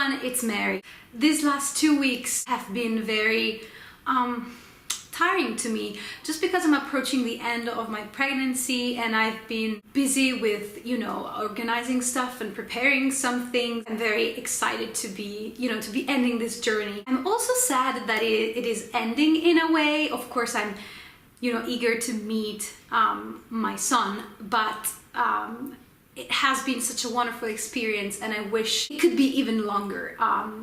everyone, it's Mary. These last 2 weeks have been very tiring to me, just because I'm approaching the end of my pregnancy and I've been busy with, organizing stuff and preparing some things. I'm very excited to be ending this journey. I'm also sad that it is ending in a way. Of course, I'm, eager to meet my son, but it has been such a wonderful experience, and I wish it could be even longer,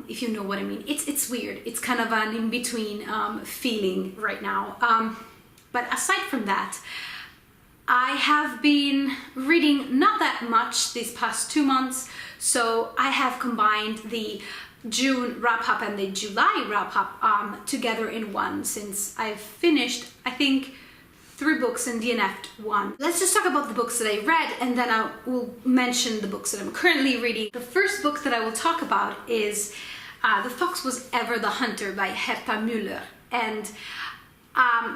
if you know what I mean. It's weird. It's kind of an in-between feeling right now. But aside from that, I have been reading not that much these past 2 months, so I have combined the June wrap-up and the July wrap-up together in one, since I've finished, I think, 3 books and DNF'd 1. Let's just talk about the books that I read, and then I will mention the books that I'm currently reading. The first book that I will talk about is The Fox Was Ever the Hunter by Herta Müller. And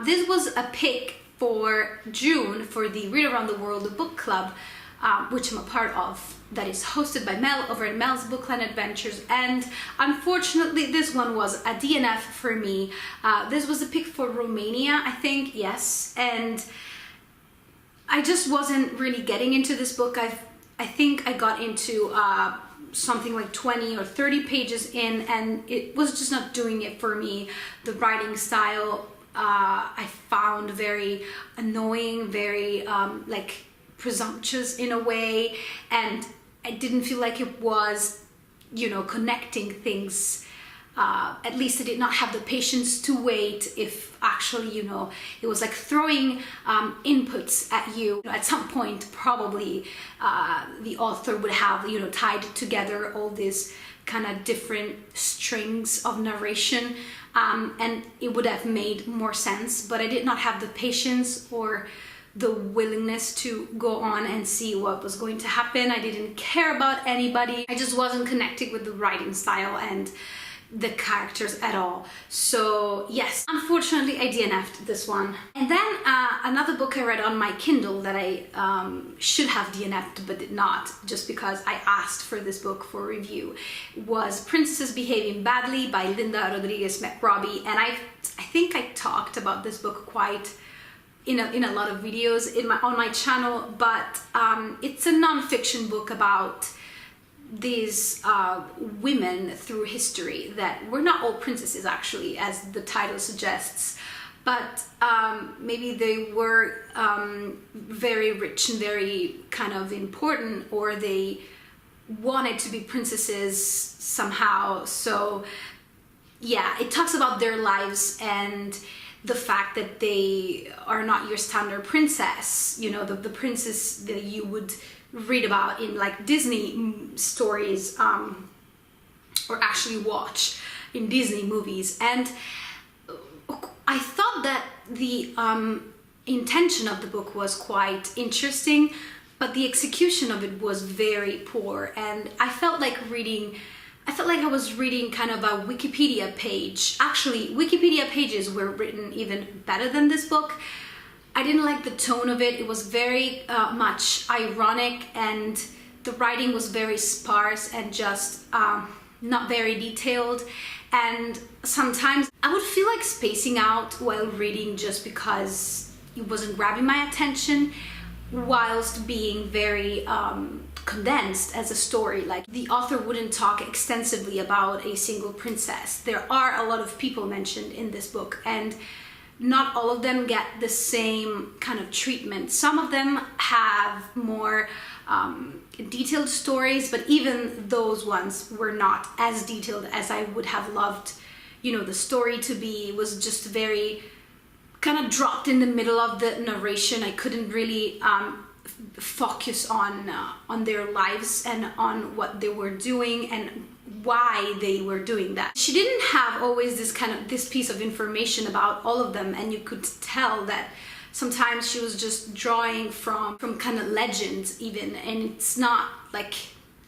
this was a pick for June for the Read Around the World book club, which I'm a part of, that is hosted by Mel over at Mel's Bookland Adventures. And unfortunately, this one was a DNF for me. This was a pick for Romania, I think, yes. And I just wasn't really getting into this book. I think I got into something like 20 or 30 pages in, and it was just not doing it for me. The writing style I found very annoying, very presumptuous in a way, and I didn't feel like it was, connecting things. At least I did not have the patience to wait if actually, it was like throwing inputs at you. At some point, probably the author would have, tied together all these kind of different strings of narration, and it would have made more sense, but I did not have the patience or the willingness to go on and see what was going to happen. I didn't care about anybody. I just wasn't connecting with the writing style and the characters at all. So yes, unfortunately I DNF'd this one. And then another book I read on my Kindle that I should have DNF'd but did not, just because I asked for this book for review, was Princesses Behaving Badly by Linda Rodríguez McRobbie. And I think I talked about this book quite in a lot of videos on my channel, but it's a non-fiction book about these women through history that were not all princesses, actually, as the title suggests, but maybe they were very rich and very kind of important, or they wanted to be princesses somehow. So yeah, it talks about their lives and the fact that they are not your standard princess, the princess that you would read about in like Disney stories, or actually watch in Disney movies. And I thought that the intention of the book was quite interesting, but the execution of it was very poor, and I felt like I was reading kind of a Wikipedia page. Actually, Wikipedia pages were written even better than this book. I didn't like the tone of it. It was very much ironic, and the writing was very sparse and just not very detailed. And sometimes I would feel like spacing out while reading just because it wasn't grabbing my attention, whilst being very condensed as a story. Like, the author wouldn't talk extensively about a single princess. There are a lot of people mentioned in this book, and not all of them get the same kind of treatment. Some of them have more detailed stories, but even those ones were not as detailed as I would have loved, the story to be. It was just very kind of dropped in the middle of the narration. I couldn't really focus on their lives and on what they were doing and why they were doing that. She didn't have always this piece of information about all of them, and you could tell that sometimes she was just drawing from kind of legends even, and it's not like,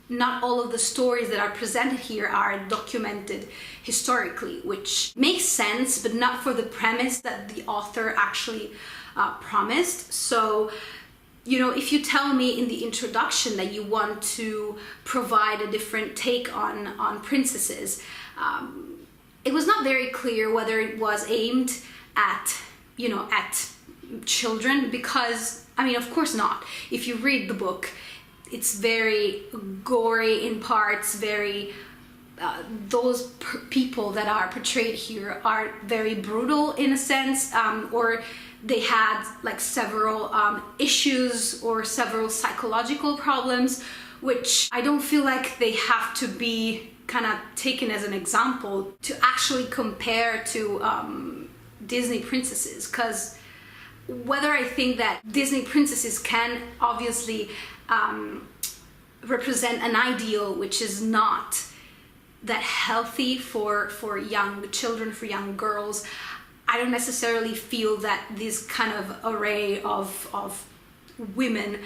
not all of the stories that are presented here are documented historically, which makes sense, but not for the premise that the author actually promised. So you know, if you tell me in the introduction that you want to provide a different take on princesses, it was not very clear whether it was aimed at, you know, at children, because, I mean, of course not. If you read the book, it's very gory in parts, very, those people that are portrayed here are very brutal in a sense, or they had like several issues or several psychological problems, which I don't feel like they have to be kind of taken as an example to actually compare to Disney princesses. Because whether I think that Disney princesses can obviously represent an ideal which is not that healthy for young children, for young girls, I don't necessarily feel that this kind of array of women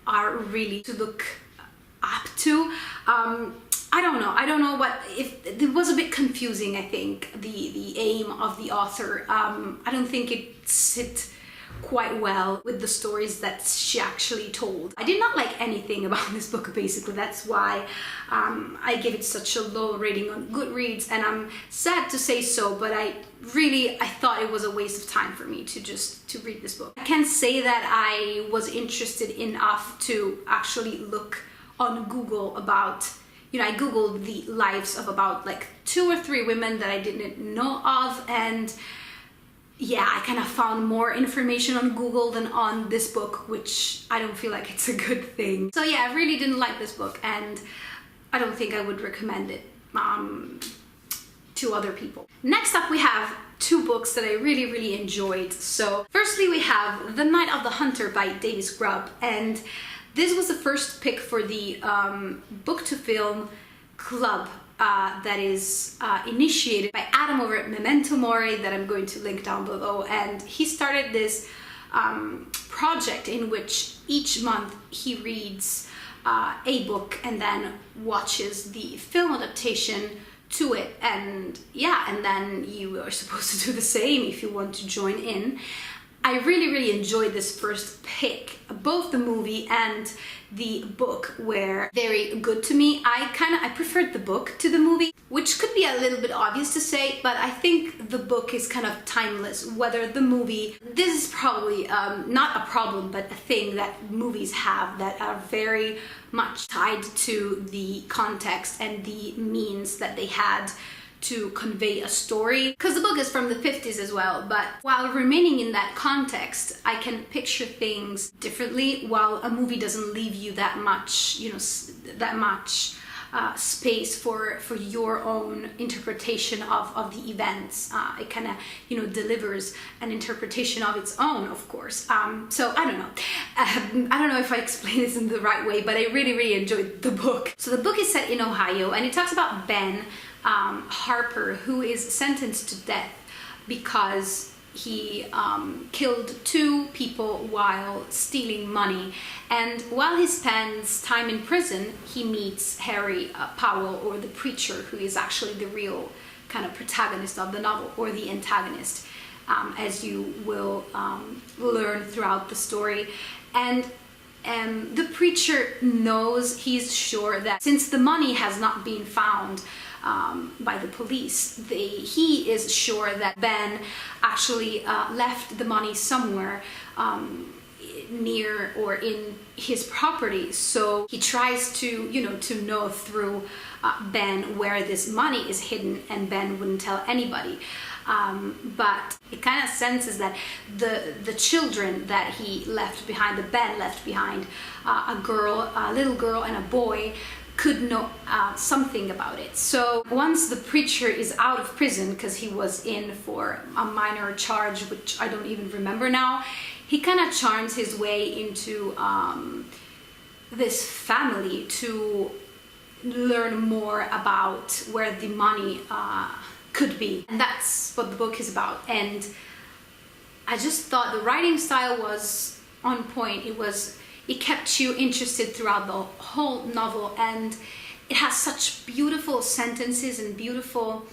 are really to look up to. I don't know what, if it was a bit confusing, I think, the aim of the author. I don't think it sit quite well with the stories that she actually told. I did not like anything about this book, basically. That's why I give it such a low rating on Goodreads, and I'm sad to say so, but I thought it was a waste of time for me to read this book. I can't say that I was interested enough to actually look on Google about, you know, I googled the lives of about like 2 or 3 women that I didn't know of, and yeah, I kind of found more information on Google than on this book, which I don't feel like it's a good thing. So yeah, I really didn't like this book, and I don't think I would recommend it to other people. Next up, we have 2 books that I really enjoyed. So firstly, we have The Night of the Hunter by Davis Grubb, and this was the first pick for the book to film club that is initiated by Adam over at Memento Mori, that I'm going to link down below. And he started this project in which each month he reads a book and then watches the film adaptation to it. And yeah, and then you are supposed to do the same if you want to join in. I really enjoyed this first pick. Both the movie and the book were very good to me. I preferred the book to the movie, which could be a little bit obvious to say, but I think the book is kind of timeless. Whether the movie, this is probably not a problem, but a thing that movies have that are very much tied to the context and the means that they had to convey a story, because the book is from the 50s as well, but while remaining in that context, I can picture things differently, while a movie doesn't leave you that much, you know, that much space for your own interpretation of the events. It kind of, you know, delivers an interpretation of its own, of course. So I don't know. I don't know if I explained this in the right way, but I really enjoyed the book. So the book is set in Ohio, and it talks about Ben Harper, who is sentenced to death because he killed 2 people while stealing money. And while he spends time in prison, he meets Harry Powell, or the preacher, who is actually the real kind of protagonist of the novel, or the antagonist, as you will learn throughout the story. And the preacher knows, he's sure that since the money has not been found by the police, he is sure that Ben actually left the money somewhere near or in his property. So he tries to, you know, to know through Ben where this money is hidden, and Ben wouldn't tell anybody. But it kind of senses that the children that he left behind, that Ben left behind, a little girl and a boy, could know something about it. So once the preacher is out of prison, because he was in for a minor charge, which I don't even remember now, he kind of charms his way into this family to learn more about where the money could be. And that's what the book is about. And I just thought the writing style was on point. It kept you interested throughout the whole novel, and it has such beautiful sentences and beautiful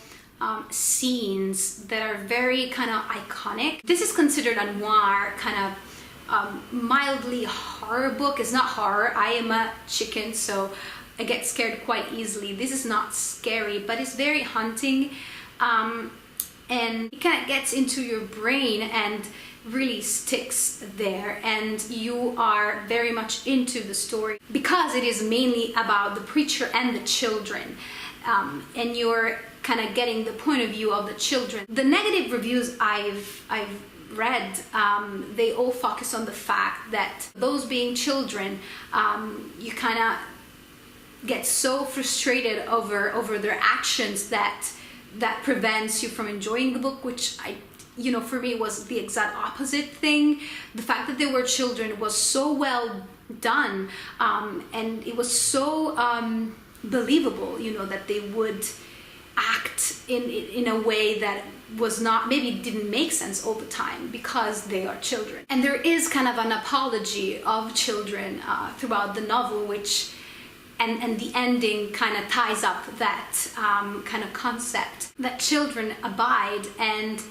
scenes that are very kind of iconic. This is considered a noir kind of mildly horror book. It's not horror. I am a chicken, so I get scared quite easily. This is not scary, but it's very haunting, and it kind of gets into your brain and really sticks there, and you are very much into the story because it is mainly about the preacher and the children, and you're kind of getting the point of view of the children. The negative reviews I've read, they all focus on the fact that those being children, you kind of get so frustrated over their actions that prevents you from enjoying the book, which for me was the exact opposite thing. The fact that they were children was so well done, and it was so believable, that they would act in a way that was not, maybe didn't make sense all the time because they are children. And there is kind of an apology of children throughout the novel, which and the ending kind of ties up that kind of concept that children abide and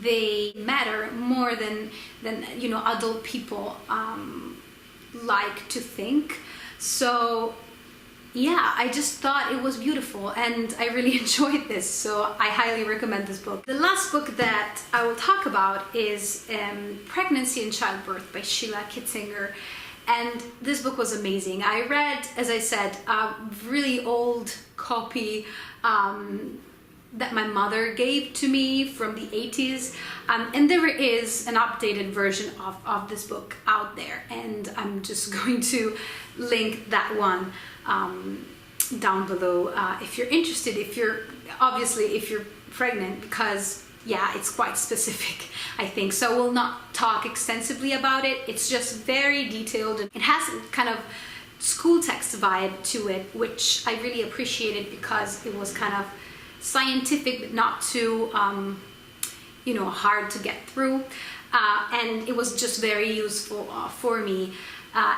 they matter more than adult people like to think. So yeah, I just thought it was beautiful and I really enjoyed this, so I highly recommend this book. The last book that I will talk about is Pregnancy and Childbirth by Sheila Kitzinger, and this book was amazing. I read, as I said, a really old copy that my mother gave to me from the 80s, and there is an updated version of this book out there, and I'm just going to link that one down below if you're interested, if you're pregnant, because yeah, it's quite specific, I think. So I will not talk extensively about it. It's just very detailed. It has kind of school text vibe to it, which I really appreciated because it was kind of scientific but not too hard to get through, and it was just very useful for me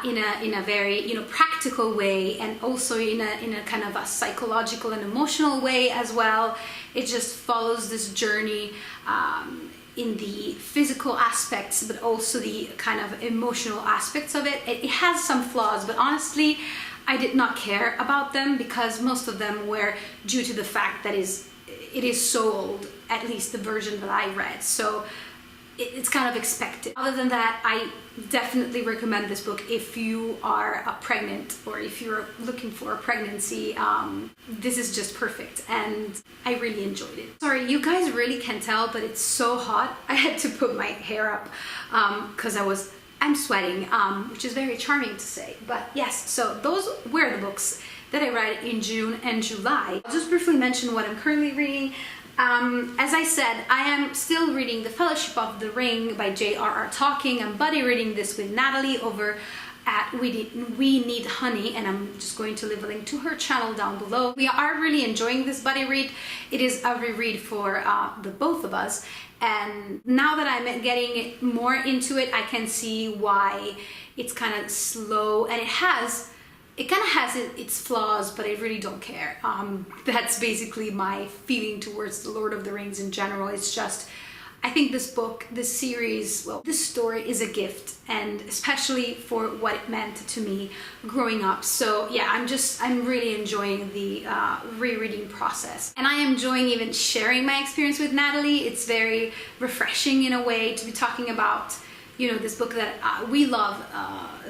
in a very practical way, and also in a kind of a psychological and emotional way as well. It just follows this journey in the physical aspects, but also the kind of emotional aspects of it. It has some flaws, but honestly I did not care about them because most of them were due to the fact that it is so old, at least the version that I read. So it's kind of expected. Other than that, I definitely recommend this book if you are pregnant or if you're looking for a pregnancy. This is just perfect and I really enjoyed it. Sorry, you guys really can't tell, but it's so hot. I had to put my hair up because I'm sweating, which is very charming to say. But yes, so those were the books that I read in June and July. I'll just briefly mention what I'm currently reading. As I said, I am still reading The Fellowship of the Ring by J.R.R. Tolkien. I'm buddy reading this with Natalie over at We Need Honey, and I'm just going to leave a link to her channel down below. We are really enjoying this buddy read. It is a reread for the both of us, and now that I'm getting more into it, I can see why it's kind of slow, and it kind of has its flaws, but I really don't care. That's basically my feeling towards The Lord of the Rings in general. It's just, I think this book, this series, well, this story is a gift, and especially for what it meant to me growing up. So yeah, I'm really enjoying the rereading process. And I am enjoying even sharing my experience with Natalie. It's very refreshing in a way to be talking about this book that we love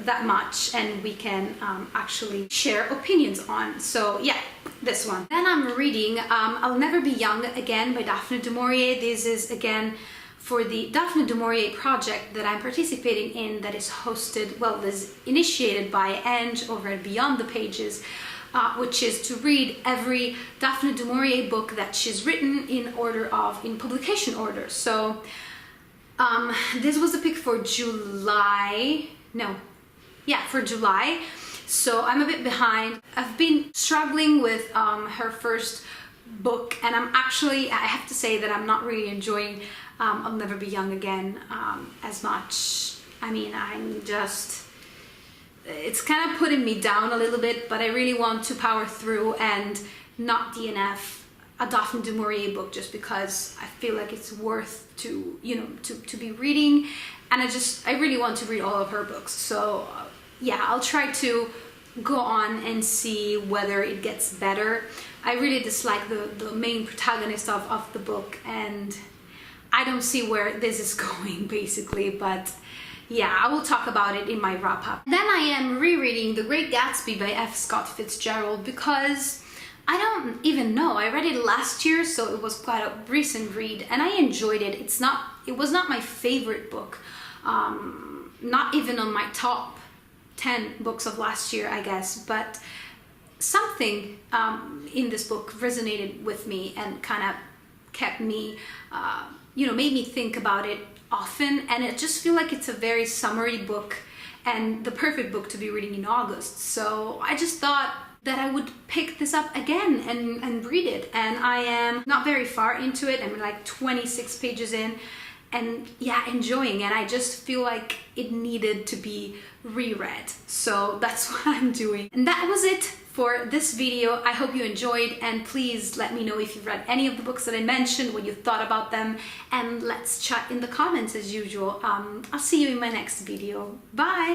that much, and we can actually share opinions on. So yeah, this one. Then I'm reading I'll Never Be Young Again by Daphne du Maurier. This is again for the Daphne du Maurier project that I'm participating in, that is hosted, well, is initiated by Ange over at Beyond the Pages, which is to read every Daphne du Maurier book that she's written in publication order. So this was the pick for July. For July. So I'm a bit behind. I've been struggling with her first book, and I have to say that I'm not really enjoying I'll Never Be Young Again as much. I mean, it's kind of putting me down a little bit, but I really want to power through and not DNF a Daphne du Maurier book just because I feel like it's worth to be reading, and I really want to read all of her books. So yeah, I'll try to go on and see whether it gets better. I really dislike the main protagonist of the book, and I don't see where this is going basically, but yeah, I will talk about it in my wrap-up. Then I am rereading The Great Gatsby by F. Scott Fitzgerald because I don't even know. I read it last year, so it was quite a recent read, and I enjoyed it. It was not my favorite book, not even on my top 10 books of last year, I guess, but something in this book resonated with me and kind of kept me, made me think about it often, and I just feel like it's a very summery book and the perfect book to be reading in August. So I just thought that I would pick this up again and read it, and I am not very far into it. I'm like 26 pages in, and yeah, enjoying, and I just feel like it needed to be reread. So that's what I'm doing. And that was it for this video. I hope you enjoyed, and please let me know if you've read any of the books that I mentioned, what you thought about them, and let's chat in the comments as usual. I'll see you in my next video. Bye!